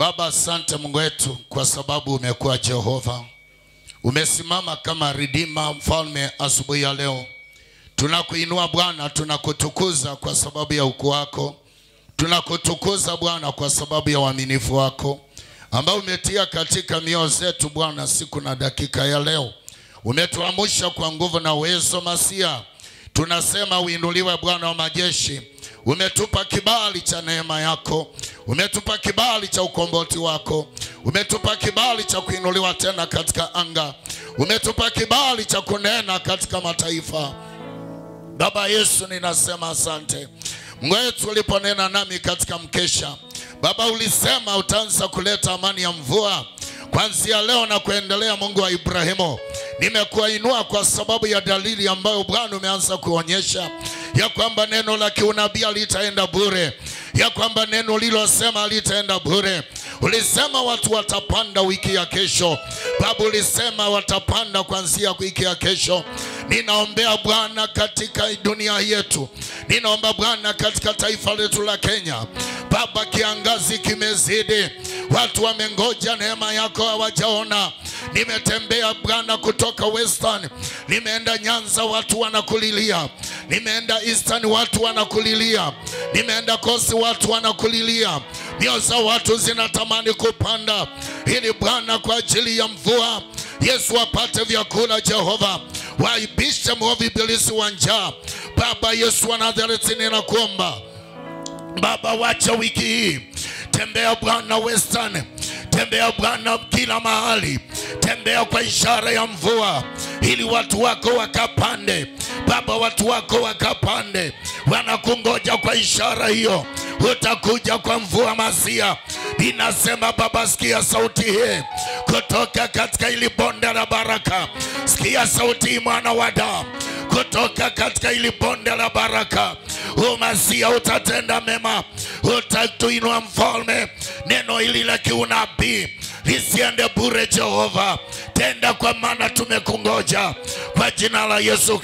Baba, asante Mungu wetu kwa sababu umekuwa Jehova. Umesimama kama Redeemer, mfalme asubuhi ya leo. Tunakuinua Bwana, tunakutukuza kwa sababu ya ukuu wako. Tunakutukuza Bwana kwa sababu ya uaminifu wako ambao umetia katika mioyo zetu Bwana siku na dakika ya leo. Umetuamsha kwa nguvu na uwezo Masia. Tunasema uinuliwe Bwana wa majeshi. Umetupa kibali cha neema yako. Umetupa kibali cha ukombozi wako. Umetupa kibali cha kuinuliwa tena katika anga. Umetupa kibali cha kunena katika mataifa. Baba Yesu, ninasema asante. Mungu wetu, uliponena nami katika mkesha, Baba, ulisema utaanza kuleta amani ya mvua kuanzia leo na kuendelea. Mungu wa Ibrahimu, nimekuinua kwa sababu ya dalili ambayo Bwana umeanza kuonyesha ya kwamba neno la kiunabii litaenda bure, ya kwamba neno lilosema litaenda bure. Ulisema watu watapanda wiki ya kesho. Baba, ulisema watapanda kuanzia wiki ya kesho. Ninaombea Bwana katika dunia yetu. Ninaomba Bwana katika taifa letu la Kenya. Baba, kiangazi kimezidi. Watu wamengoja neema yako hawajaona. Nimetembea Bwana kutoka Western, nimeenda Nyanza, watu wanakulilia. Nimeenda Eastern, watu wanakulilia. Nimeenda Coast, watu wanakulilia. Mioyo za watu zinatamani kupanda ili Bwana kwa ajili ya mvua Yesu apate vyakula. Jehova, waibishe mwovu ibilisi wa njaa. Baba Yesu wa Nazareti, ninakuomba Baba, wacha wiki hii. Tembea Bwana Western, tembea Bwana kila mahali. Tembea kwa ishara ya mvua ili watu wako wakapande. Baba, watu wako wakapande. Wanakungoja kwa ishara hiyo. Utakuja kwa mvua Masia. Ninasema Baba, sikia sauti hii kutoka katika ili bonde la baraka. Sikia sauti hii mwana wa damu kutoka katika ili bonde la baraka. Masia, utatenda mema. Utatuinua mfalme. Neno hili la kiunabii lisiende bure Jehova. Tenda kwa maana tumekungoja kwa jina la Yesu.